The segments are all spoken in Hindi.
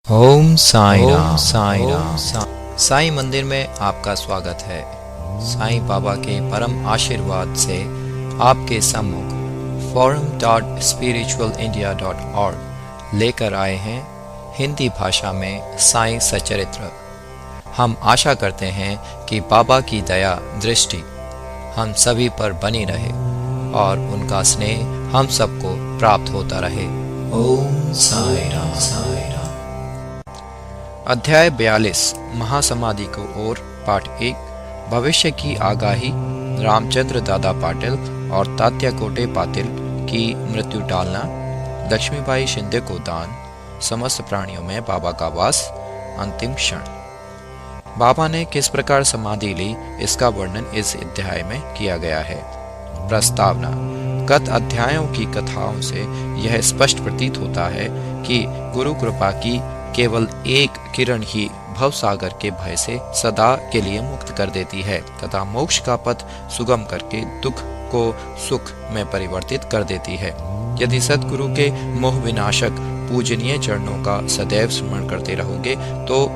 ओम साई राम। साई राम। साईं मंदिर में आपका स्वागत है। साईं बाबा के परम आशीर्वाद से आपके सम्मुख forum.spiritualindia.org लेकर आए हैं हिंदी भाषा में साईं सचरित्र। हम आशा करते हैं कि बाबा की दया दृष्टि हम सभी पर बनी रहे और उनका स्नेह हम सबको प्राप्त होता रहे। ओम साई राम। साई राम। अध्याय 42 महासमाधि को ओर पाठ 1 भविष्य की आगाही, रामचंद्र दादा पाटिल और तात्या कोटे पाटिल की मृत्यु टालना, लक्ष्मीबाई शिंदे को दान, समस्त प्राणियों में बाबा का वास, अंतिम क्षण। बाबा ने किस प्रकार समाधि ली इसका वर्णन इस अध्याय में किया गया है। प्रस्तावना। गत अध्यायों की कथाओं से यह स्पष्ट प्रतीत होता है कि गुरु कृपा की केवल एक किरण ही भवसागर के भय से सदा के लिए मुक्त कर देती है तथा मोक्ष का पथ सुगम करके दुख को सुख में परिवर्तित कर देती है। यदि सद्गुरु के मोह विनाशक पूजनीय चरणों का सदैव स्मरण करते रहोगे तो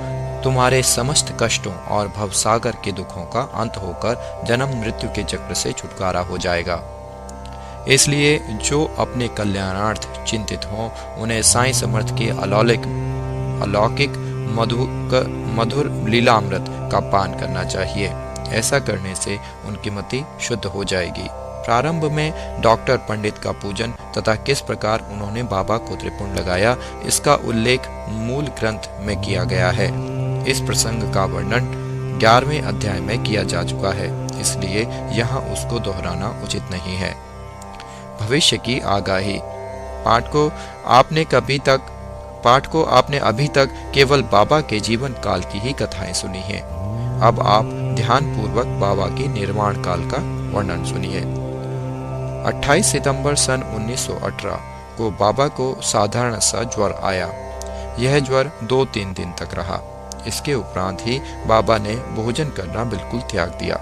तुम्हारे समस्त कष्टों और भवसागर के दुखों का अंत होकर जन्म मृत्यु के चक्र से छुटकारा हो जाएगा। इसलिए जो अपने कल्याणार्थ चिंतित हों उन्हें साईं समर्थ के अलौकिक मधुर लीलामृत का पान करना चाहिए। ऐसा करने से उनकी मति शुद्ध हो जाएगी। प्रारंभ में डॉक्टर पंडित का पूजन तथा किस प्रकार उन्होंने बाबा को त्रिपुंड लगाया इसका उल्लेख मूल ग्रंथ में किया गया है। इस प्रसंग का वर्णन 11वें अध्याय में किया जा चुका है, इसलिए यहाँ उसको दोहराना उचित नहीं है। भविष्य की आगाही। पाठ को आपने अभी तक केवल बाबा के जीवन काल की ही कथाएं सुनी हैं। अब आप ध्यान पूर्वक बाबा के निर्वाण काल का वर्णन सुनिए। 28 सितंबर सन 1918 को बाबा को साधारण सा ज्वर आया। यह ज्वर 2-3 दिन तक रहा। इसके उपरांत ही बाबा ने भोजन करना बिल्कुल त्याग दिया।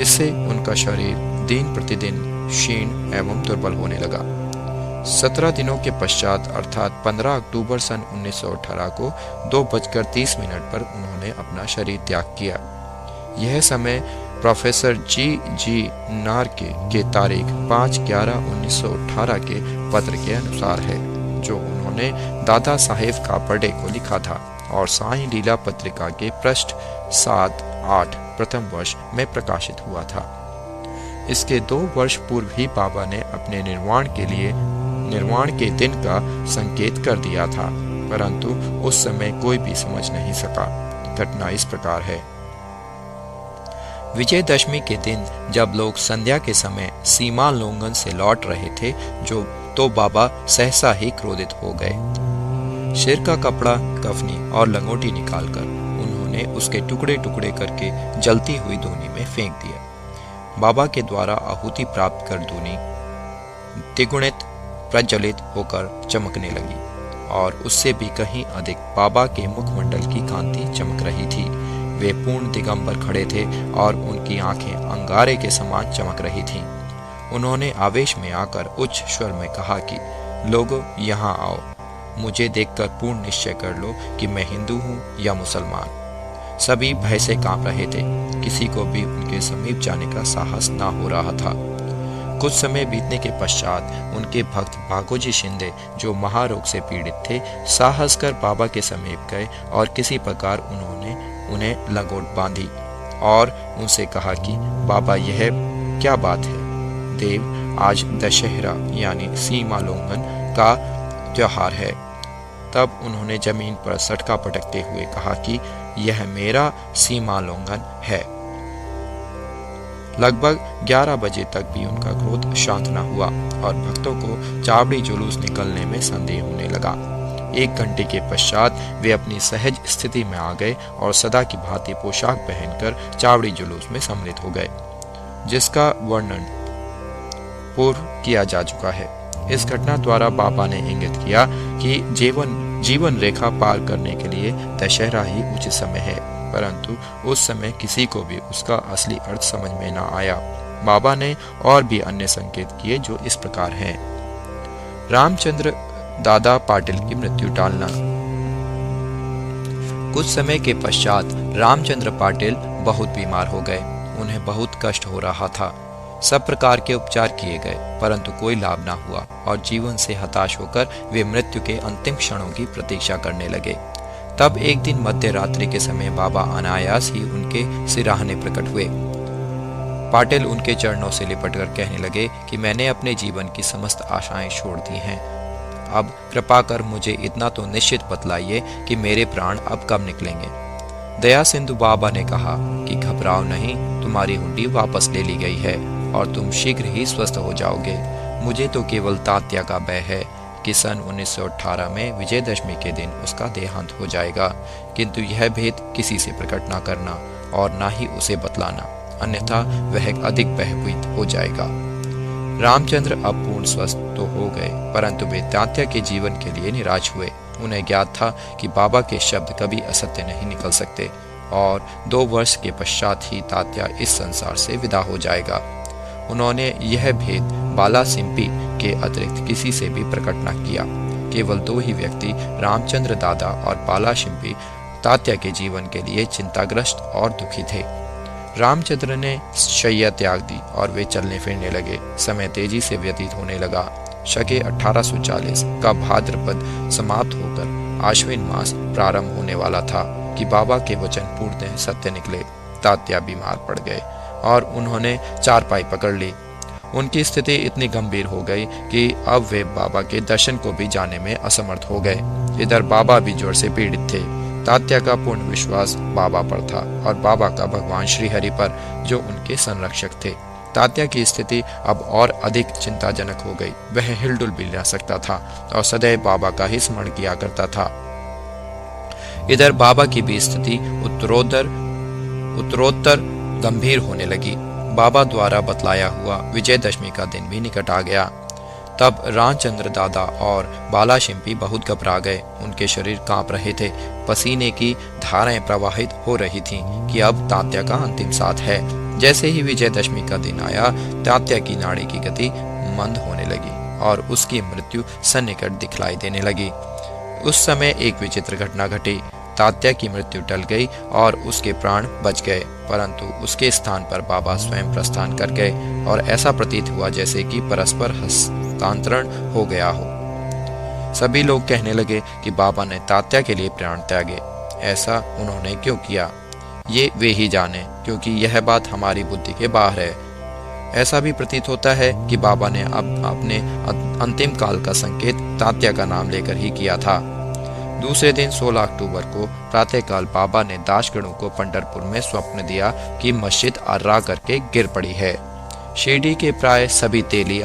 इससे उनका शरीर दिन प्रतिदिन क्षीण एवं दुर्बल होने लगा। 17 दिनों के पश्चात अर्थात 15 अक्टूबर सन 1918 को 2:30 पर उन्होंने अपना शरीर त्याग किया। यह समय प्रोफेसर जी नार के तारीख 5/11/1918 के पत्र के अनुसार है, जो उन्होंने दादा साहेब कापड़े को लिखा था और साईं लीला पत्रिका के पृष्ठ 7-8 प्रथम वर्ष में प्रकाशित हुआ था। इसके 2 वर्ष पूर्व ही बाबा ने अपने निर्वाण के दिन का संकेत कर दिया था, परंतु उस समय कोई भी समझ नहीं सका। घटना इस प्रकार है। विजयदशमी के दिन जब लोग संध्या के समय सीमा लोंगन से लौट रहे थे तो बाबा सहसा ही क्रोधित हो गए। सिर का कपड़ा, कफनी और लंगोटी निकालकर उन्होंने उसके टुकड़े टुकड़े करके जलती हुई धूनी में फेंक दिया। बाबा के द्वारा आहुति प्राप्त कर धूनी द्विगुणित प्रज्वलित होकर चमकने लगी और उससे भी कहीं अधिक बाबा के मुखमंडल की कांति चमक रही थी। वे पूर्ण दिगंबर खड़े थे और उनकी आंखें अंगारे के समान चमक रही थीं। उन्होंने आवेश में आकर उच्च स्वर में कहा कि लोगों यहाँ आओ, मुझे देखकर पूर्ण निश्चय कर लो कि मैं हिंदू हूँ या मुसलमान। सभी भय से कांप रहे थे। किसी को भी उनके समीप जाने का साहस ना हो रहा था। कुछ समय बीतने के पश्चात उनके भक्त भागोजी शिंदे, जो महारोग से पीड़ित थे, साहस कर बाबा के समीप गए और किसी प्रकार उन्होंने उन्हें लंगोट बांधी और उनसे कहा कि बाबा यह क्या बात है देव, आज दशहरा यानी सीमा लोंघन का त्योहार है। तब उन्होंने जमीन पर सटका पटकते हुए कहा कि यह मेरा सीमा लोंघन है। लगभग 11 बजे तक भी उनका क्रोध शांत न हुआ और भक्तों को चावड़ी जुलूस निकलने में संदेह होने लगा। 1 घंटे के पश्चात वे अपनी सहज स्थिति में आ गए और सदा की भांति पोशाक पहनकर चावड़ी जुलूस में सम्मिलित हो गए, जिसका वर्णन पूर्व किया जा चुका है। इस घटना द्वारा बाबा ने इंगित किया कि जीवन रेखा पार करने के लिए दशहरा ही उचित समय है, परंतु उस समय किसी को भी उसका असली अर्थ समझ में न आया। बाबा ने और भी अन्य संकेत किए जो इस प्रकार हैं। रामचंद्र दादा पाटिल की मृत्यु टालना। कुछ समय के पश्चात रामचंद्र पाटिल बहुत बीमार हो गए। उन्हें बहुत कष्ट हो रहा था। सब प्रकार के उपचार किए गए, परंतु कोई लाभ ना हुआ और जीवन से हताश होकर वे मृत्यु के अंतिम क्षणों की प्रतीक्षा करने लगे। तब एक दिन मध्य रात्रि के समय बाबा अनायास ही उनके सिराहने प्रकट हुए। पाटिल उनके चरणों से लिपटकर कहने लगे कि मैंने अपने जीवन की समस्त आशाएं छोड़ दी हैं। अब कृपा कर मुझे इतना तो निश्चित बतलाइए कि मेरे प्राण अब कब निकलेंगे। दया सिंधु बाबा ने कहा कि घबराओ नहीं, तुम्हारी हुंडी वापस ले ली गई है और तुम शीघ्र ही स्वस्थ हो जाओगे। मुझे तो केवल तात्या का भय है कि सन 1918 में विजयदशमी के दिन उसका देहांत हो जाएगा, किंतु यह भेद किसी से प्रकट न करना और न ही उसे बतलाना, अन्यथा वह अधिक भयभीत हो जाएगा। रामचंद्र अब पूर्ण स्वस्थ तो हो गए, परंतु वे तात्या के जीवन के लिए निराश हुए। उन्हें ज्ञात था कि बाबा के शब्द कभी असत्य नहीं निकल सकते और 2 वर्ष के पश्चात ही तात्या इस संसार से विदा हो जाएगा। उन्होंने यह भेद बाला सिंपी के अतिरिक्त किसी से भी प्रकट न किया। केवल 2 ही व्यक्ति, रामचंद्र दादा और बाला सिंपी, तात्या के जीवन के लिए चिंताग्रस्त और दुखी थे। रामचंद्र ने शैया त्याग दी और वे चलने फिरने लगे। समय तेजी से व्यतीत होने लगा। शके 1840 का भाद्रपद समाप्त होकर आश्विन मास प्रारंभ होने वाला था कि बाबा के वचन पूर्णतः सत्य निकले। तात्या बीमार पड़ गए और उन्होंने चारपाई पकड़ ली। उनकी स्थिति इतनी गंभीर हो गई कि अब वे बाबा के दर्शन को भी जाने में असमर्थ हो गए। इधर बाबा भी जोर से पीड़ित थे। तात्या का पूर्ण विश्वास बाबा पर था और बाबा का भगवान श्रीहरि पर, जो उनके संरक्षक थे। तात्या की स्थिति अब और अधिक चिंताजनक हो गई। वह हिलडुल भी न सकता था और सदैव बाबा का ही स्मरण किया करता था। इधर बाबा की भी स्थिति उत्तरोत्तर गंभीर होने लगी। बाबा द्वारा बतलाया हुआ विजयदशमी का दिन भी निकट आ गया। तब रामचंद्र दादा और बाला शिंपी बहुत घबरा गए। उनके शरीर कांप रहे थे। पसीने की धाराएं प्रवाहित हो रही थीं कि अब तात्या का अंतिम साथ है। जैसे ही विजयदशमी का दिन आया, तात्या की नाड़ी की गति मंद होने लगी और उसकी मृत्यु सन्निकट दिखलाई देने लगी। उस समय एक विचित्र घटना घटी। तात्या की मृत्यु टल गई और उसके प्राण बच गए, परंतु उसके स्थान पर बाबा स्वयं प्रस्थान कर गए और ऐसा प्रतीत हुआ जैसे कि परस्पर हस्तांतरण हो गया हो। सभी लोग कहने लगे कि बाबा ने तात्या के लिए प्राण त्यागे। ऐसा उन्होंने क्यों किया, ये वे ही जाने, क्योंकि यह बात हमारी बुद्धि के बाहर है। ऐसा भी प्रतीत होता है कि बाबा ने अब अपने अंतिम काल का संकेत तात्या का नाम लेकर ही किया था। दूसरे दिन 16 अक्टूबर को प्रातःकाल बाबा ने दासगणों को पंढरपुर में स्वप्न दिया कि मस्जिद अर्रा करके गिर पड़ी है। शिरडी के प्राय सभी तेली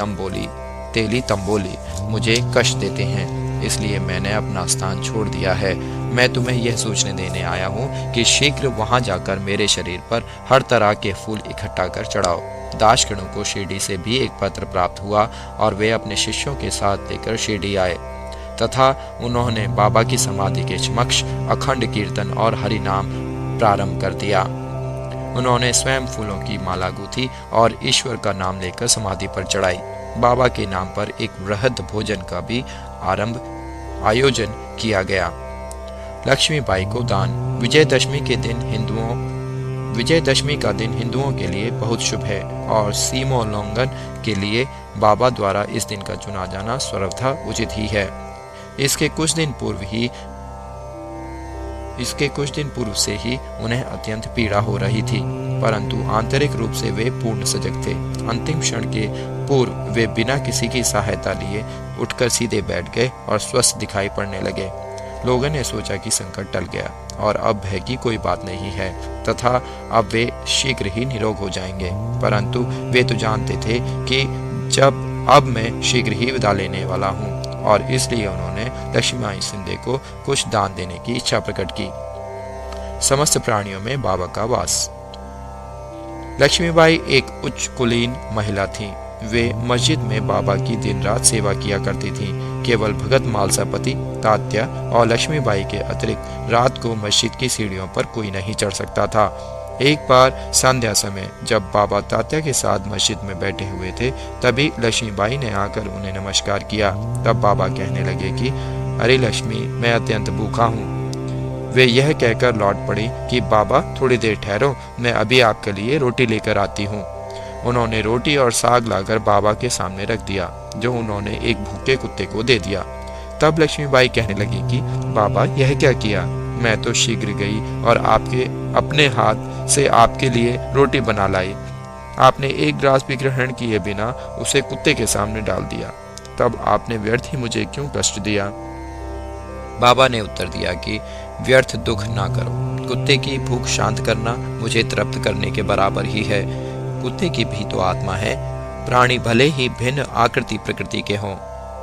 तंबोली मुझे कष्ट देते हैं, इसलिए मैंने अपना स्थान छोड़ दिया है। मैं तुम्हें यह सूचना देने आया हूँ कि शीघ्र वहां जाकर मेरे शरीर पर हर तरह के फूल इकट्ठा कर चढ़ाओ। दासगणों को शिरडी से भी एक पत्र प्राप्त हुआ और वे अपने शिष्यों के साथ लेकर शिरडी आए तथा उन्होंने बाबा की समाधि के समक्ष अखंड कीर्तन और हरि नाम प्रारंभ कर दिया। उन्होंने स्वयं फूलों की माला गूंथी और ईश्वर का नाम लेकर समाधि पर चढ़ाई। बाबा के नाम पर एक वृहद भोजन का भी आयोजन किया गया। लक्ष्मीबाई को दान। विजयदशमी का दिन हिंदुओं के लिए बहुत शुभ है और सीमोल्लंघन के लिए बाबा द्वारा इस दिन का चुना जाना सर्वथा उचित ही है। इसके कुछ दिन पूर्व से ही उन्हें अत्यंत पीड़ा हो रही थी, परंतु आंतरिक रूप से वे पूर्ण सजग थे। अंतिम क्षण के पूर्व वे बिना किसी की सहायता लिए उठकर सीधे बैठ गए और स्वस्थ दिखाई पड़ने लगे। लोगों ने सोचा कि संकट टल गया और अब भय की कोई बात नहीं है तथा अब वे शीघ्र ही निरोग हो जाएंगे, परंतु वे तो जानते थे कि अब मैं शीघ्र ही विदा लेने वाला हूँ और इसलिए उन्होंने लक्ष्मीबाई शिंदे को कुछ दान देने की इच्छा प्रकट की। समस्त प्राणियों में बाबा का वास। लक्ष्मीबाई एक उच्च कुलीन महिला थी। वे मस्जिद में बाबा की दिन रात सेवा किया करती थीं। केवल भगत मालसापति, तात्या और लक्ष्मीबाई के अतिरिक्त रात को मस्जिद की सीढ़ियों पर कोई नहीं चढ़ सकता था। एक बार संध्या समय जब बाबा तात्या के साथ मस्जिद में बैठे हुए थे, तभी लक्ष्मीबाई ने आकर उन्हें नमस्कार किया। तब बाबा कहने लगे कि अरे लक्ष्मी, मैं अत्यंत भूखा हूँ। वे यह कहकर लौट पड़ी कि बाबा थोड़ी देर ठहरो, मैं अभी आपके लिए रोटी लेकर आती हूँ। उन्होंने रोटी और साग लाकर बाबा के सामने रख दिया, जो उन्होंने एक भूखे कुत्ते को दे दिया। तब लक्ष्मीबाई कहने लगी कि बाबा यह क्या किया, मैं तो शीघ्र गई और आपके अपने हाथ से आपके लिए रोटी बना लाई, आपने एक ग्रास भी ग्रहण किए बिना उसे कुत्ते के सामने डाल दिया, तब आपने व्यर्थ ही मुझे क्यों कष्ट दिया। बाबा ने उत्तर दिया कि व्यर्थ दुख ना करो, कुत्ते की भूख शांत करना मुझे तृप्त करने के बराबर ही है। कुत्ते की भी तो आत्मा है। प्राणी भले ही भिन्न आकृति प्रकृति के हों,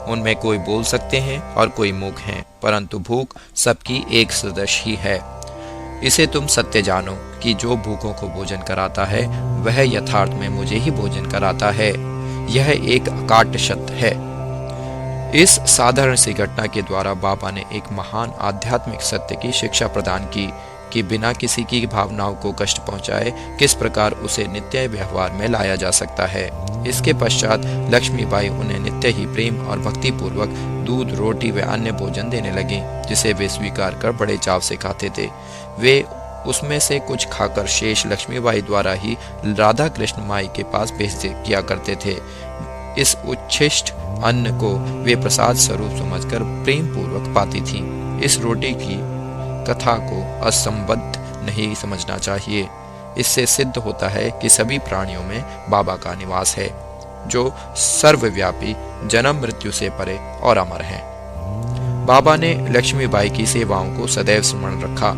उनमें कोई बोल सकते हैं और कोई मूक हैं, परंतु भूख सबकी एक सदृश ही है। इसे तुम सत्य जानो कि जो भूखों को भोजन कराता है वह यथार्थ में मुझे ही भोजन कराता है। यह एक अकाट्य सत्य है। इस साधारण सी घटना के द्वारा बाबा ने एक महान आध्यात्मिक सत्य की शिक्षा प्रदान की कि बिना किसी की भावनाओं को कष्ट पहुंचाए किस प्रकार उसे नित्य व्यवहार में लाया जा सकता है। इसके पश्चात लक्ष्मीबाई उन्हें नित्य ही प्रेम और भक्ति पूर्वक दूध, रोटी व अन्य भोजन देने लगी, जिसे वे स्वीकार कर बड़े चाव से खाते थे। वे उसमें से कुछ खाकर शेष लक्ष्मीबाई द्वारा ही राधा कृष्ण माई के पास भेज किया करते थे। इस उच्छिष्ट अन्न को वे प्रसाद स्वरूप समझकर प्रेम पूर्वक पाती थीं। इस रोटी की कथा को असंबद्ध नहीं समझना चाहिए। इससे सिद्ध होता है कि सभी प्राणियों में बाबा का निवास है, जो सर्वव्यापी, जन्म मृत्यु से परे और अमर है। बाबा ने लक्ष्मीबाई की सेवाओं को सदैव स्मरण रखा।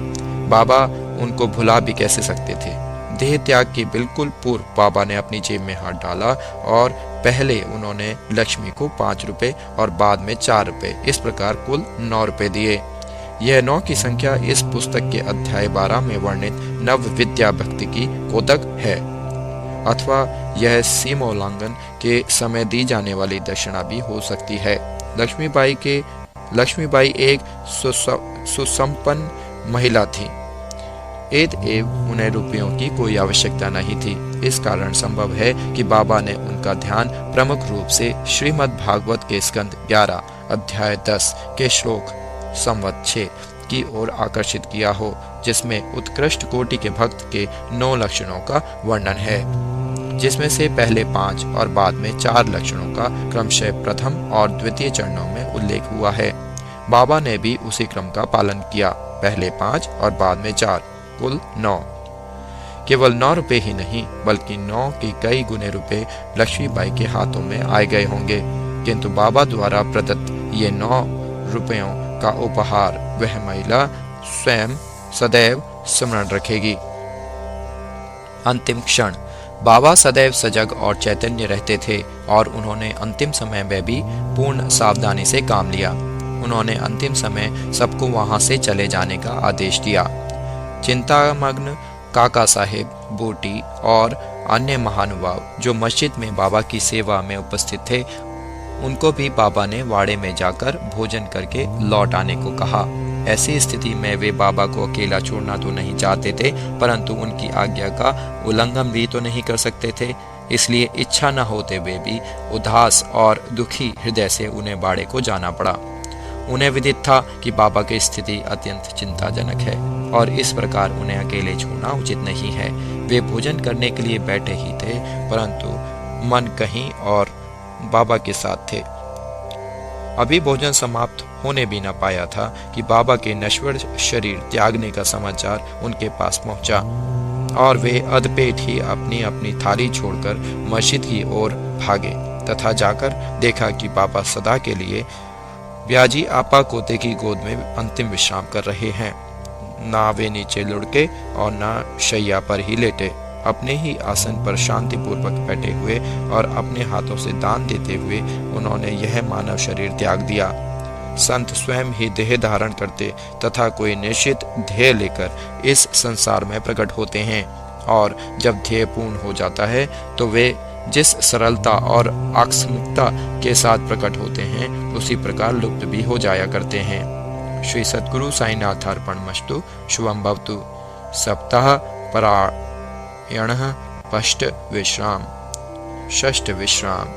बाबा उनको भुला भी कैसे सकते थे। देह त्याग के बिल्कुल पूर्व बाबा ने अपनी जेब में हाथ डाला और पहले उन्होंने लक्ष्मी को 5 रुपए और बाद में 4 रुपए, इस प्रकार कुल 9 रुपए दिए। यह 9 की संख्या इस पुस्तक के अध्याय 12 में वर्णित नव विद्या भक्ति की कोदक है, अथवा यह सीमोल्लंघन के समय दी जाने वाली दक्षिणा भी हो सकती है। लक्ष्मीबाई एक सुसंपन्न महिला थी। एव उन्हें रुपयों की कोई आवश्यकता नहीं थी। इस कारण संभव है कि बाबा ने उनका ध्यान प्रमुख रूप से श्रीमद् भागवत के स्कंद 11 अध्याय 10 के श्लोक संवत 6 की ओर आकर्षित किया हो, जिसमें उत्कृष्ट कोटि के भक्त के 9 लक्षणों का वर्णन है, जिसमें से पहले 5 और बाद में 4 लक्षणों का क्रमशः प्रथम और द्वितीय चरणों में उल्लेख हुआ है। बाबा ने भी उसी क्रम का पालन किया, पहले 5 और बाद में 4, कुल 9। केवल 9 रुपए ही नहीं, बल्कि 9 के कई गुने रुपए लक्ष्मीबाई के हाथों में आए गए होंगे, किंतु बाबा द्वारा प्रदत्त ये 9 रुपयों का उपहार वह महिला स्वयं सदैव स्मरण रखेगी। अंतिम क्षण। बाबा सदैव सजग और चैतन्य रहते थे और उन्होंने अंतिम समय में भी पूर्ण सावधानी से काम लिया। उन्होंने अंतिम समय सबको वहां से चले जाने का आदेश दिया। चिंतामग्न काका साहेब, बोटी और अन्य महानुभाव जो मस्जिद में बाबा की सेवा में उपस्थित थे, उनको भी बाबा ने वाड़े में जाकर भोजन करके लौट आने को कहा। ऐसी स्थिति में वे बाबा को अकेला छोड़ना तो नहीं चाहते थे, परंतु उनकी आज्ञा का उल्लंघन भी तो नहीं कर सकते थे। इसलिए इच्छा न होते हुए भी उदास और दुखी हृदय से उन्हें बाड़े को जाना पड़ा। उन्हें विदित था कि बाबा की स्थिति अत्यंत चिंताजनक है और इस प्रकार उन्हें अकेले छोड़ना उचित नहीं है। वे भोजन करने के लिए बैठे ही थे, परंतु मन कहीं और बाबा के साथ थे। अभी भोजन समाप्त होने भी न पाया था कि बाबा के नश्वर शरीर त्यागने का समाचार उनके पास पहुंचा और वे अधपेट ही अपनी अपनी थाली छोड़कर मस्जिद की ओर भागे तथा जाकर देखा कि बाबा सदा के लिए ब्याजी आपा कोते की गोद में अंतिम विश्राम कर रहे हैं। ना वे नीचे लुढ़के और ना शैया पर ही लेटे, अपने ही आसन पर शांति पूर्वक बैठे हुए और अपने हाथों से दान देते हुए उन्होंने यह मानव शरीर त्याग दिया। संत स्वयं ही देह धारण करते तथा कोई निश्चित ध्येय लेकर इस संसार में प्रकट होते हैं और जब ध्येय पूर्ण हो जाता है तो वे जिस सरलता और आकस्मिकता के साथ प्रकट होते हैं उसी प्रकार लुप्त भी हो जाया करते हैं। श्री सद्गुरु साईनाथार्पणमस्तु। शुभम भवतु। सप्ताह परायणः षष्ठ विश्राम।